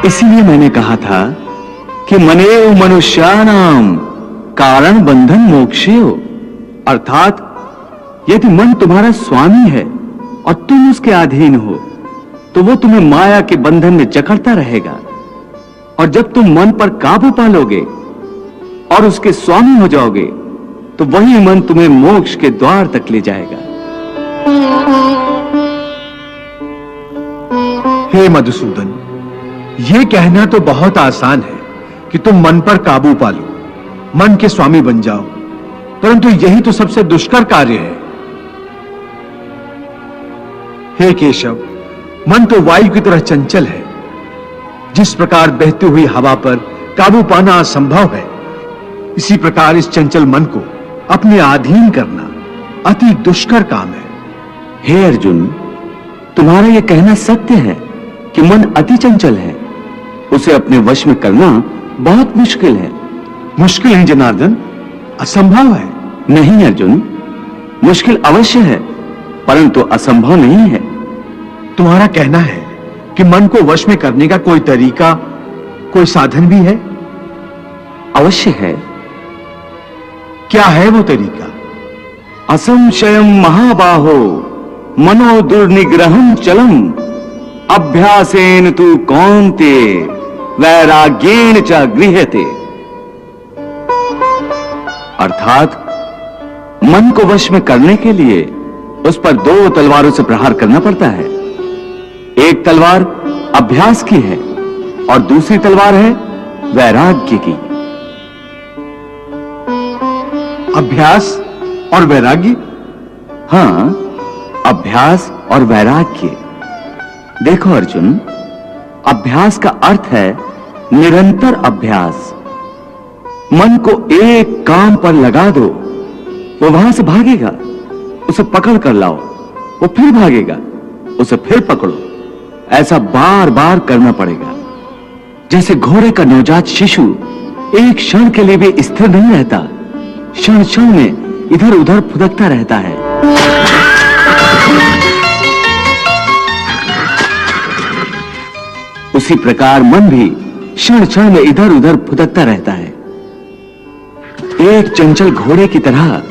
इसीलिए मैंने कहा था कि मनेव मनुष्याणाम कारण बंधन मोक्षेय, अर्थात यदि मन तुम्हारा स्वामी है और तुम उसके अधीन हो तो वो तुम्हें माया के बंधन में जकड़ता रहेगा, और जब तुम मन पर काबू पालोगे और उसके स्वामी हो जाओगे तो वही मन तुम्हें मोक्ष के द्वार तक ले जाएगा। हे मधुसूदन, यह कहना तो बहुत आसान है कि तुम मन पर काबू पालो, मन के स्वामी बन जाओ, परंतु यही तो सबसे दुष्कर कार्य है। हे केशव, मन तो वायु की तरह चंचल है। जिस प्रकार बहती हुई हवा पर काबू पाना असंभव है, इसी प्रकार इस चंचल मन को अपने अधीन करना अति दुष्कर काम है। हे अर्जुन, तुम्हारा यह कहना सत्य है कि मन अति चंचल है, उसे अपने वश में करना बहुत मुश्किल है। मुश्किल है जनार्दन, असंभव है। नहीं अर्जुन, मुश्किल अवश्य है परंतु असंभव नहीं है। तुम्हारा कहना है कि मन को वश में करने का कोई तरीका, कोई साधन भी है? अवश्य है। क्या है वो तरीका? असंशयम महाबाहो मनो दुर्निग्रहम चलम अभ्यासेन तु कौन्ते वैराग्येन च गृह्यते। अर्थात मन को वश में करने के लिए उस पर दो तलवारों से प्रहार करना पड़ता है। एक तलवार अभ्यास की है और दूसरी तलवार है वैराग्य की। अभ्यास और वैराग्य? हां, अभ्यास और वैराग्य। देखो अर्जुन, अभ्यास का अर्थ है निरंतर अभ्यास। मन को एक काम पर लगा दो, वो वहां से भागेगा, उसे पकड़ कर लाओ, वो फिर भागेगा, उसे फिर पकड़ो। ऐसा बार बार करना पड़ेगा। जैसे घोड़े का नवजात शिशु एक क्षण के लिए भी स्थिर नहीं रहता, क्षण क्षण में इधर उधर फुदकता रहता है। उसी प्रकार मन भी क्षण क्षण में इधर उधर फुदकता रहता है। एक चंचल घोड़े की तरह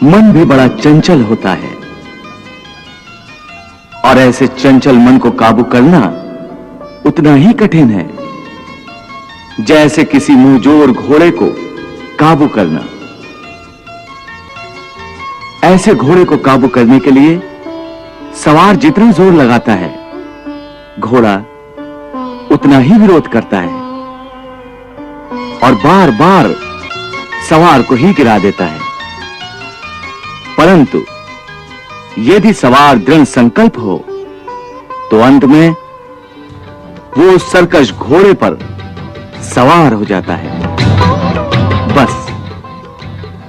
मन भी बड़ा चंचल होता है, और ऐसे चंचल मन को काबू करना उतना ही कठिन है जैसे किसी मुंहजोर घोड़े को काबू करना। ऐसे घोड़े को काबू करने के लिए सवार जितना जोर लगाता है, घोड़ा उतना ही विरोध करता है और बार बार सवार को ही गिरा देता है। परंतु यदि सवार दृढ़ संकल्प हो तो अंत में वो सरकश घोड़े पर सवार हो जाता है। बस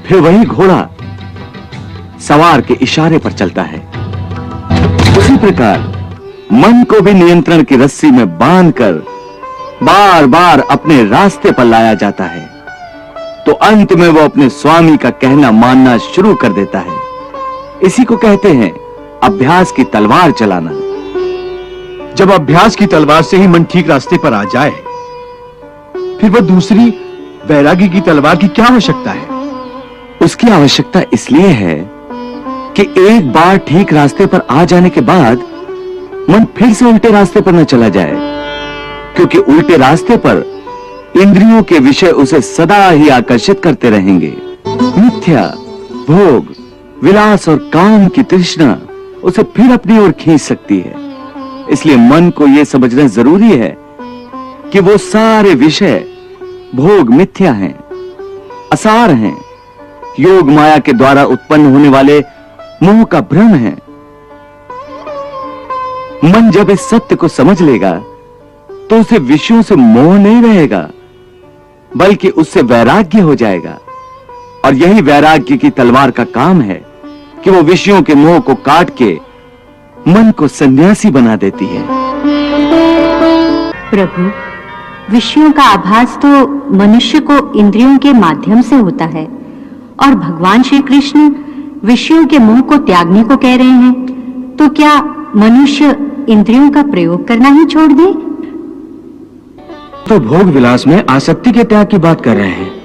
फिर वही घोड़ा सवार के इशारे पर चलता है। उसी प्रकार मन को भी नियंत्रण की रस्सी में बांधकर बार बार अपने रास्ते पर लाया जाता है, तो अंत में वो अपने स्वामी का कहना मानना शुरू कर देता है। इसी को कहते हैं अभ्यास की तलवार चलाना। जब अभ्यास की तलवार से ही मन ठीक रास्ते पर आ जाए, फिर वह दूसरी वैराग्य की तलवार की क्या आवश्यकता है? उसकी आवश्यकता इसलिए है कि एक बार ठीक रास्ते पर आ जाने के बाद मन फिर से उल्टे रास्ते पर न चला जाए, क्योंकि उल्टे रास्ते पर इंद्रियों के विषय उसे सदा ही आकर्षित करते रहेंगे। मिथ्या, भोग, विलास और काम की तृष्णा उसे फिर अपनी ओर खींच सकती है। इसलिए मन को यह समझना जरूरी है कि वो सारे विषय भोग मिथ्या हैं, असार हैं, योग माया के द्वारा उत्पन्न होने वाले मोह का भ्रम है। मन जब इस सत्य को समझ लेगा तो उसे विषयों से मोह नहीं रहेगा, बल्कि उससे वैराग्य हो जाएगा। और यही वैराग्य की तलवार का काम है कि वो विषयों के मोह को काट के मन को सन्यासी बना देती है। प्रभु, विषयों का आभास तो मनुष्य को इंद्रियों के माध्यम से होता है, और भगवान श्री कृष्ण विषयों के मोह को त्यागने को कह रहे हैं, तो क्या मनुष्य इंद्रियों का प्रयोग करना ही छोड़ दे? तो भोग विलास में आसक्ति के त्याग की बात कर रहे हैं।